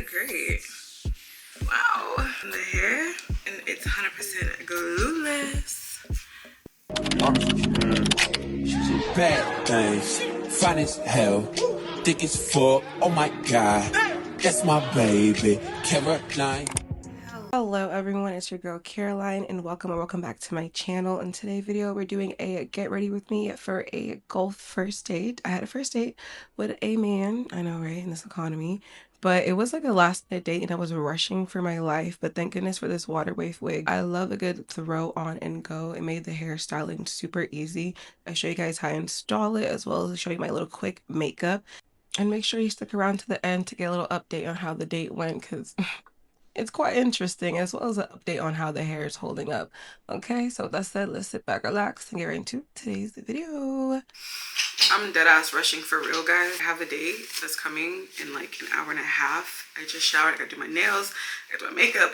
look great. Wow. And the hair, and it's 100% glueless. She's a bad thing, fine as hell, thick as fuck. Oh my god, that's my baby, Caroline. Hello everyone, it's your girl Caroline and welcome back to my channel. In today's video we're doing a get ready with me for a golf first date. I had a first date with a man, I know, right, in this economy, but it was like a last minute date and I was rushing for my life, but thank goodness for this water wave wig. I love a good throw on and go. It made the hairstyling super easy. I show you guys how I install it as well as show you my little quick makeup, and make sure you stick around to the end to get a little update on how the date went, because it's quite interesting, as well as an update on how the hair is holding up. Okay, so with that said, let's sit back, relax, and get right into today's video. I'm dead ass rushing for real, guys. I have a date that's coming in like an hour and a half. I just showered, I gotta do my nails, I gotta do my makeup,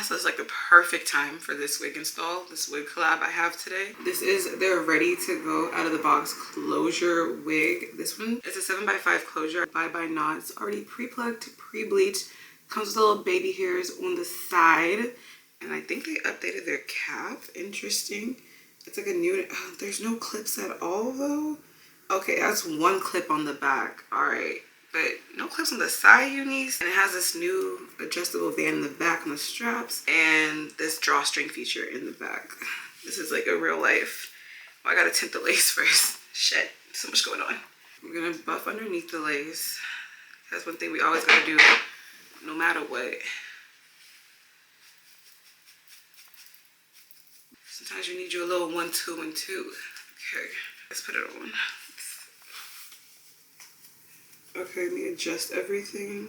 So it's like the perfect time for this wig install, this wig collab I have today. This is their ready to go out of the box closure wig. This one is a 7x5 closure, bye knots, already pre-plucked, pre-bleached. Comes with little baby hairs on the side, and I think they updated their cap. Interesting. It's like a new, there's no clips at all though. Okay, that's one clip on the back. All right, but no clips on the side, Unice. And it has this new adjustable band in the back on the straps and this drawstring feature in the back. This is like a real life. Oh, I gotta tint the lace first. Shit, so much going on. We're gonna buff underneath the lace. That's one thing we always gotta do, no matter what. Sometimes you need your little 1, 2, and 2. Okay, let's put it on. Okay, let me adjust everything.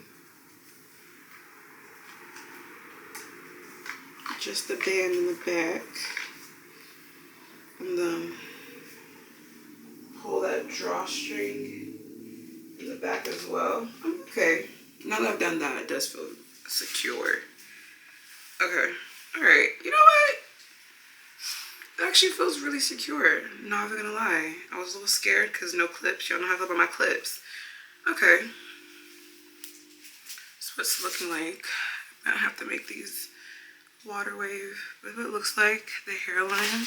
Adjust the band in the back. And then pull that drawstring in the back as well. Okay, now that I've done that, it does feel secure. Okay, all right, you know what? It actually feels really secure, not even gonna lie. I was a little scared because no clips. Y'all know how I feel about my clips. Okay. That's what it's looking like. I have to make these water wave. But it looks like the hairline.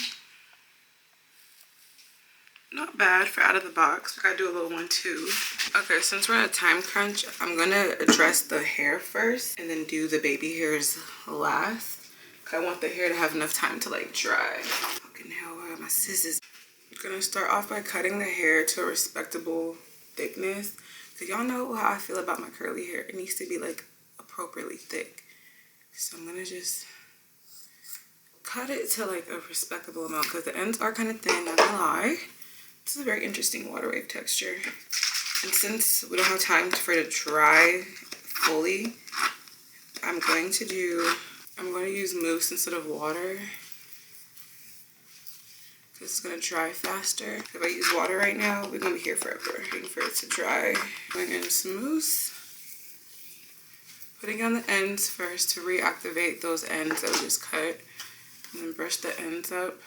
Not bad for out of the box. I gotta do a little 1, 2. Okay, since we're on a time crunch, I'm gonna address the hair first and then do the baby hairs last. I want the hair to have enough time to like dry. Fucking hell, I got my scissors. I'm gonna start off by cutting the hair to a respectable thickness. So y'all know how I feel about my curly hair. It needs to be like appropriately thick. So I'm gonna just cut it to like a respectable amount because the ends are kind of thin, not gonna lie. This is a very interesting water wave texture. And since we don't have time for it to dry fully, I'm going to use mousse instead of water. This is gonna dry faster. If I use water right now, we're gonna be here forever. Waiting for it to dry. Putting in some mousse. Putting on the ends first to reactivate those ends that we just cut. And then brush the ends up.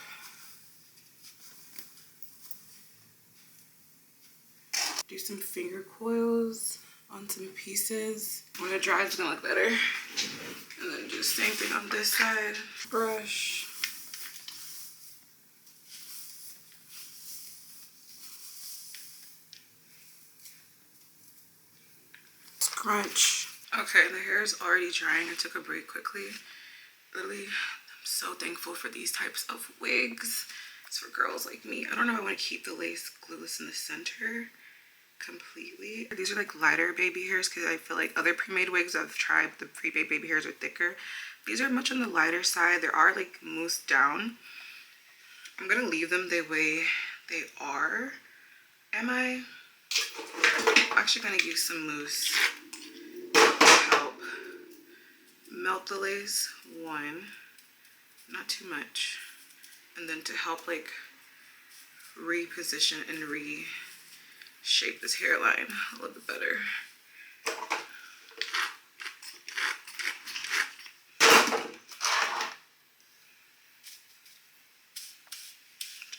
Do some finger coils on some pieces. When it dries, it's gonna look better. And then do the same thing on this side. Brush. Scrunch. Okay, the hair is already drying. I took a break quickly. Literally, I'm so thankful for these types of wigs. It's for girls like me. I don't know if I want to keep the lace glueless in the center completely. These are like lighter baby hairs because I feel like other pre-made wigs I've tried, the pre-made baby hairs are thicker. These are much on the lighter side. They are like moussed down. I'm gonna leave them the way they are. Am I? I'm actually gonna use some mousse to help melt the lace, one, not too much, and then to help like reposition and reshape this hairline a little bit better.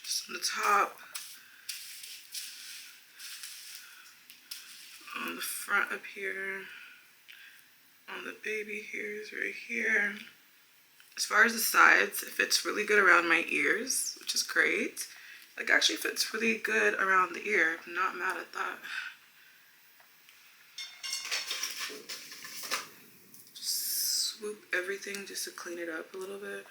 Just on the top, on the front up here, the baby hairs right here. As far as the sides, it fits really good around my ears, which is great. Like, actually fits really good around the ear. I'm not mad at that. Just swoop everything just to clean it up a little bit.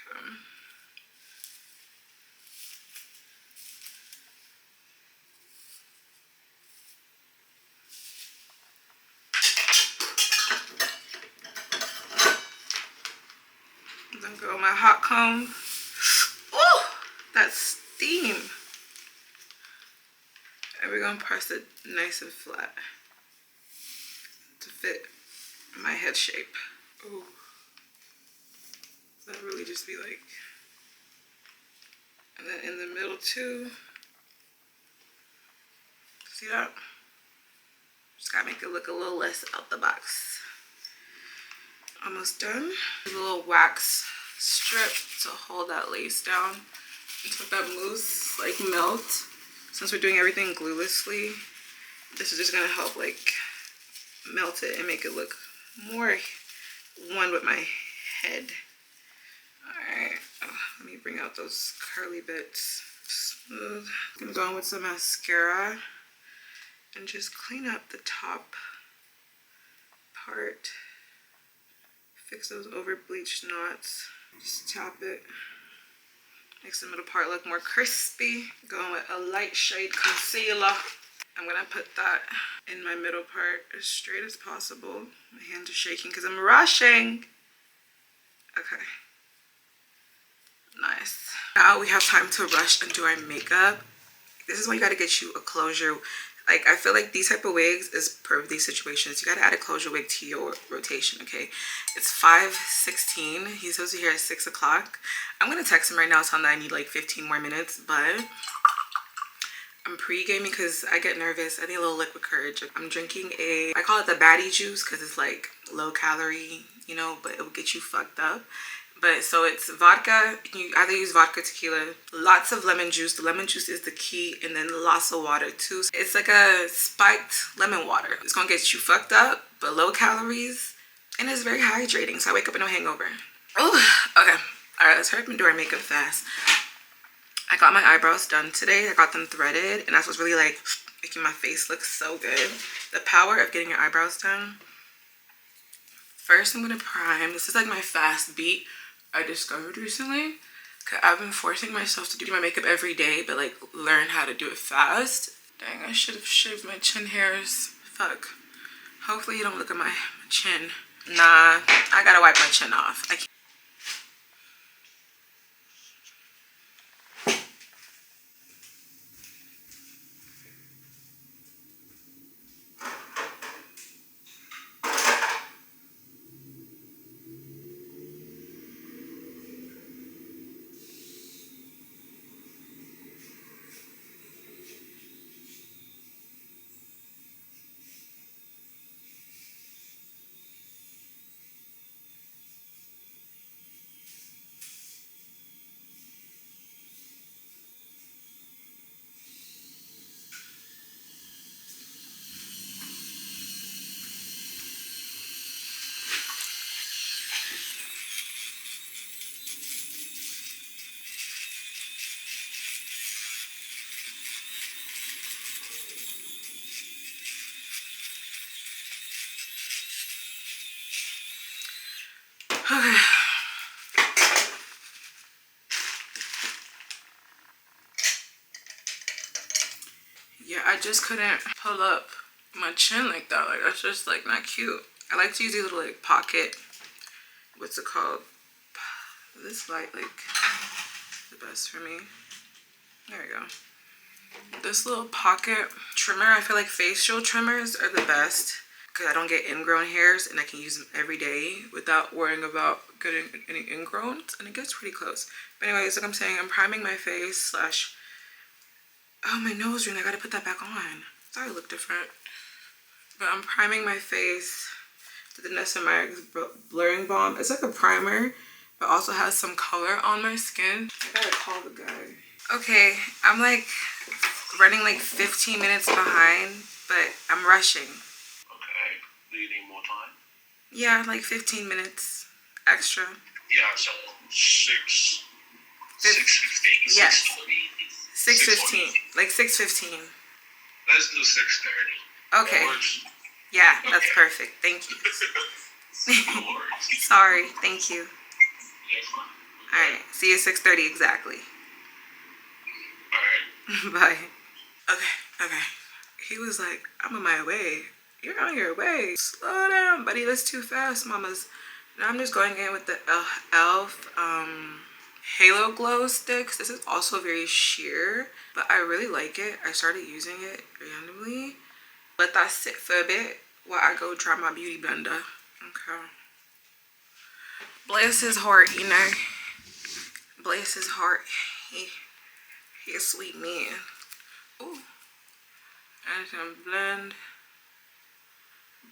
Okay. Then go with my hot comb. Oh, that steam. And we're gonna press it nice and flat to fit my head shape. Oh, that really just be like, and then in the middle too. See that? Just gotta make it look a little less out the box. Almost done. A little wax strip to hold that lace down until that mousse like melt. Since we're doing everything gluelessly, this is just gonna help like melt it and make it look more one with my head. Alright, let me bring out those curly bits. Smooth. I'm going with some mascara and just clean up the top part. Fix those over bleached knots. Just tap it. Makes the middle part look more crispy. Going with a light shade concealer. I'm gonna put that in my middle part as straight as possible. My hands are shaking because I'm rushing. Okay. Nice. Now we have time to rush and do our makeup. This is why you gotta get you a closure. Like, I feel like these type of wigs is per these situations. You gotta add a closure wig to your rotation, okay? It's 5:16. He's supposed to be here at 6 o'clock. I'm gonna text him right now, tell him that I need like 15 more minutes, but I'm pre-gaming because I get nervous. I need a little liquid courage. I'm drinking I call it the baddie juice because it's like low calorie, you know, but it will get you fucked up. But so it's vodka. You either use vodka, tequila, lots of lemon juice. The lemon juice is the key, and then lots of water too. It's like a spiked lemon water. It's gonna get you fucked up, but low calories, and it's very hydrating. So I wake up with no hangover. Oh, okay. All right, let's hurry up and do our makeup fast. I got my eyebrows done today. I got them threaded, and that's what's really like making my face look so good. The power of getting your eyebrows done. First, I'm gonna prime. This is like my fast beat I discovered recently. Cause I've been forcing myself to do my makeup every day, but like learn how to do it fast. Dang, I should have shaved my chin hairs. Fuck. Hopefully you don't look at my chin. Nah, I gotta wipe my chin off. I can't. Okay. Yeah, I just couldn't pull up my chin like that. Like, that's just like not cute. I like to use these little like pocket, what's it called? This light like the best for me. There we go. This little pocket trimmer, I feel like facial trimmers are the best because I don't get ingrown hairs and I can use them every day without worrying about getting any ingrowns, and it gets pretty close. But anyways, like I'm saying, I'm priming my face slash, oh, my nose ring, I gotta put that back on. I thought it looked different. But I'm priming my face with the Nice Blurring Balm. It's like a primer, It also has some color on my skin. I gotta call the guy. Okay, I'm like running like 15 minutes behind, but I'm rushing. Okay. Do you need more time? Yeah, like 15 minutes extra. Yeah, so 6:15. Yes. 6:20. 6:15. Like 6:15. Let's do 6:30. Okay. That works? Yeah, that's Okay. perfect. Thank you. No worries. Sorry. Thank you. Yeah, fine. Alright. See you at 6:30 exactly. Alright. Bye. Okay. Okay. He was like, I'm on my way. You're on your way. Slow down, buddy. That's too fast, mamas. Now I'm just going in with the e.l.f. Halo Glow Sticks. This is also very sheer, but I really like it. I started using it randomly. Let that sit for a bit while I go try my beauty blender. Okay. Bless his heart, you know. Bless his heart. He a sweet man. Ooh. And it's gonna blend.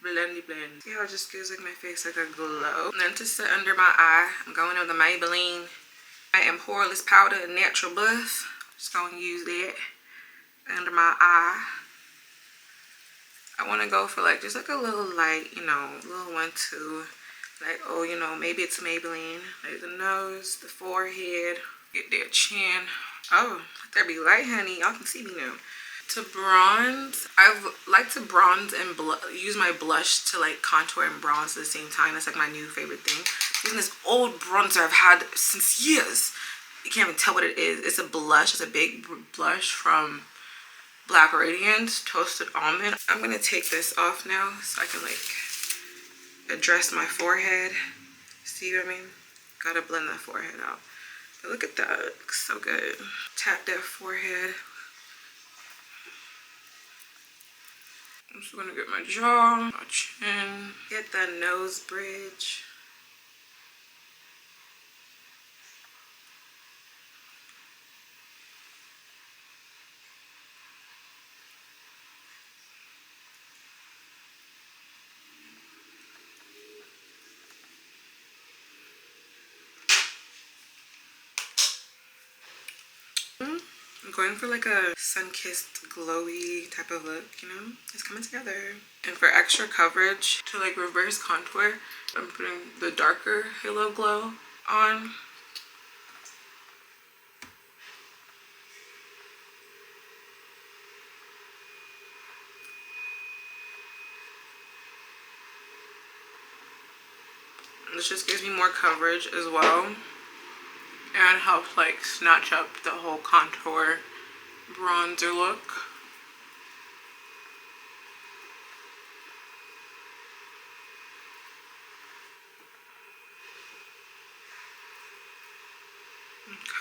Blendy blend. See how it just gives like my face like a glow. And then to set under my eye, I'm going with the Maybelline I Am Poreless Powder and Natural Buff. Just gonna use that under my eye. I want to go for like just like a little light, you know, little 1-2. Like, oh, you know, maybe it's Maybelline. Like the nose, the forehead, get their chin. Oh, let there be light, honey. Y'all can see me now. To bronze, I like to bronze and use my blush to like contour and bronze at the same time. That's like my new favorite thing. Using this old bronzer I've had since years. You can't even tell what it is. It's a blush. It's a big blush from Black Radiance Toasted Almond. I'm gonna take this off now so I can like address my forehead. See what I mean? Gotta blend that forehead out. But look at that, it looks so good. Tap that forehead. I'm just gonna get my jaw, my chin, get that nose bridge. I'm going for like a sun-kissed glowy type of look, you know? It's coming together. And for extra coverage, to like reverse contour, I'm putting the darker Halo Glow on. This just gives me more coverage as well. And helps like snatch up the whole contour bronzer look.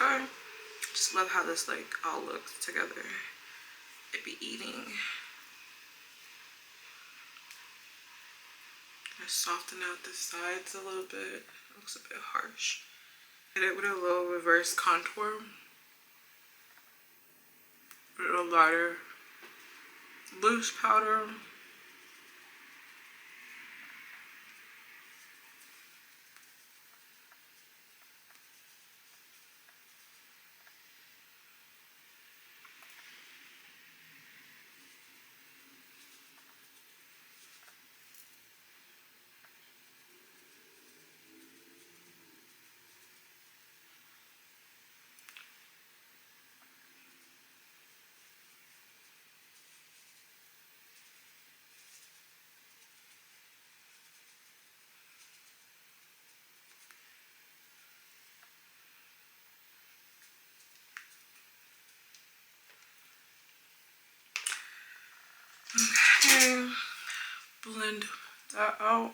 Okay. Just love how this like all looks together. It be eating. I soften out the sides a little bit. It looks a bit harsh. Hit it with a little reverse contour. A little lighter loose powder. Okay, blend that out.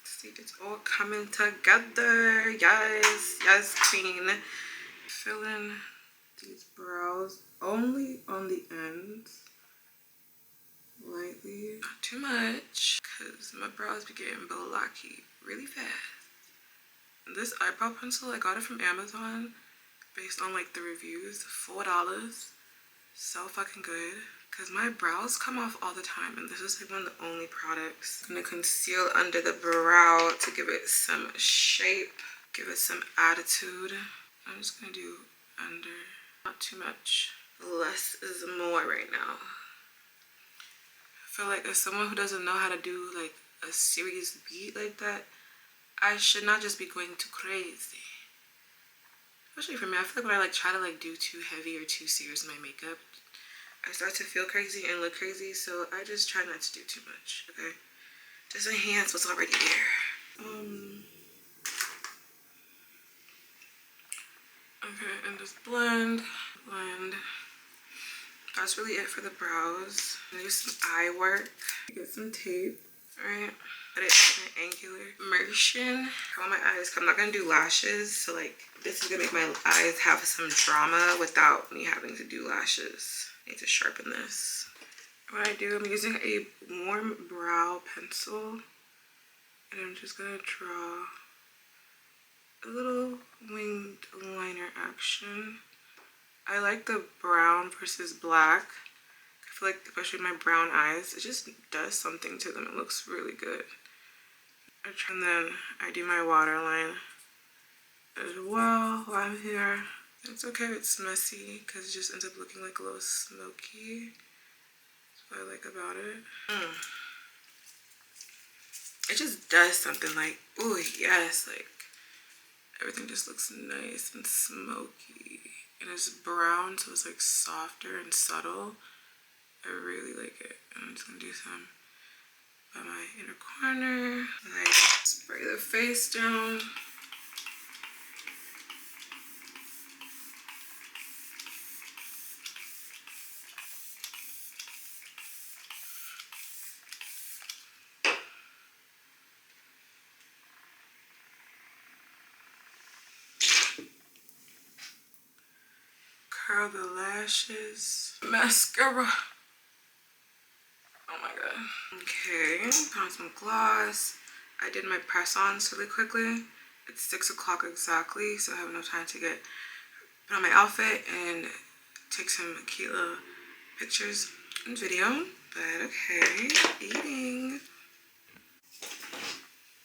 See, it's all coming together. Yes, yes, queen. Fill in these brows only on the ends. Lightly, not too much, because my brows be getting blocky really fast. This eyebrow pencil, I got it from Amazon based on like the reviews. $4. So fucking good. Because my brows come off all the time, and this is like one of the only products. I'm gonna conceal under the brow to give it some shape, give it some attitude. I'm just gonna do under, not too much. Less is more right now. I feel like as someone who doesn't know how to do like a serious beat like that, I should not just be going too crazy. Especially for me, I feel like when I like try to like do too heavy or too serious in my makeup, I start to feel crazy and look crazy, so I just try not to do too much, okay? Just enhance what's already there. Okay, and just blend. That's really it for the brows. I'm gonna do some eye work. Get some tape, alright? Put it in an angular immersion. I want my eyes, I'm not gonna do lashes, so like, this is gonna make my eyes have some drama without me having to do lashes. I need to sharpen this. What I do, I'm using a warm brow pencil, and I'm just gonna draw a little winged liner action. I like the brown versus black. I feel like, especially my brown eyes, it just does something to them. It looks really good. And then I do my waterline as well while I'm here. It's okay if it's messy because it just ends up looking like a little smoky. That's what I like about it. It just does something like, oh yes, like everything just looks nice and smoky. And it's brown, so it's like softer and subtle. I really like it. And I'm just gonna do some by my inner corner. Like spray the face down. Curl the lashes. Mascara. Oh my god. Okay, put on some gloss. I did my press-ons really quickly. It's 6 o'clock exactly, so I have enough time to put on my outfit and take some cute little pictures and video. But okay, eating.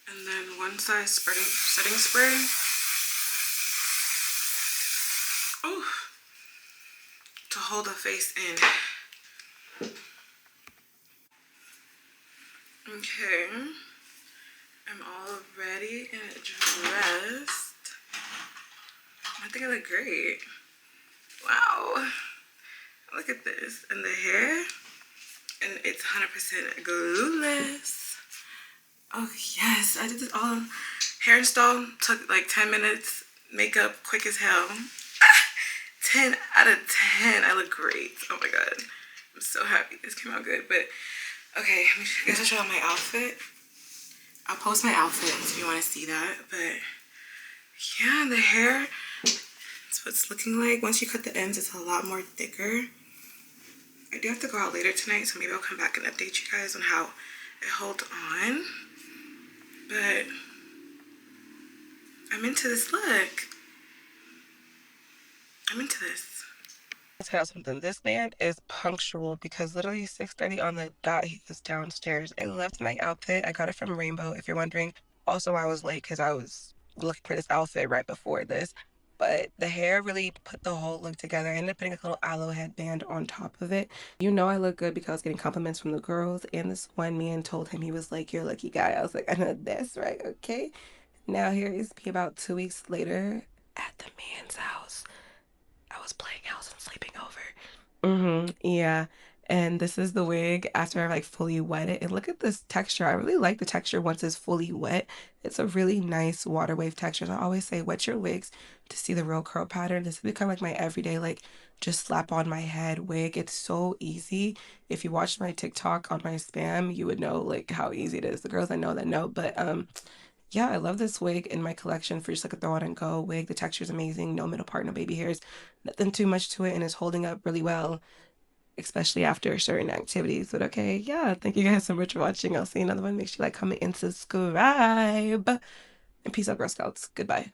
And then one size setting spray. Oh, to hold the face in. Okay, I'm all ready and dressed. I think I look great. Wow, look at this. And the hair, and it's 100% glueless. Oh yes, I did this all hair install. Took like 10 minutes. Makeup quick as hell. 10 out of 10. I look great. Oh my god, I'm so happy this came out good. But okay, I guess I'll show you my outfit. I'll post my outfit if you want to see that. But yeah, the hair, that's what it's looking like. Once you cut the ends, it's a lot more thicker. I do have to go out later tonight, so maybe I'll come back and update you guys on how it holds on. But I'm into this look. I'm into this. I'll tell you something. This man is punctual because literally 6:30 on the dot, he was downstairs. I loved my outfit. I got it from Rainbow, if you're wondering. Also, I was late because I was looking for this outfit right before this. But the hair really put the whole look together. I ended up putting a little aloe headband on top of it. You know I look good because I was getting compliments from the girls. And this one man told him, he was like, "You're a lucky guy." I was like, "I know that's right, okay." Now here is me about 2 weeks later at the man's house. I was playing house and sleeping over. Yeah. And this is the wig after I like fully wet it. And look at this texture. I really like the texture once it's fully wet. It's a really nice water wave texture. And I always say wet your wigs to see the real curl pattern. This has become like my everyday, like just slap on my head wig. It's so easy. If you watch my TikTok on my spam, you would know like how easy it is. The girls I know that know. But yeah, I love this wig in my collection for just like a throw on and go wig. The texture is amazing. No middle part, no baby hairs. Nothing too much to it, and it's holding up really well, especially after certain activities. But okay, yeah, thank you guys so much for watching. I'll see you another one. Make sure you like, comment, and subscribe. And peace out, Girl Scouts. Goodbye.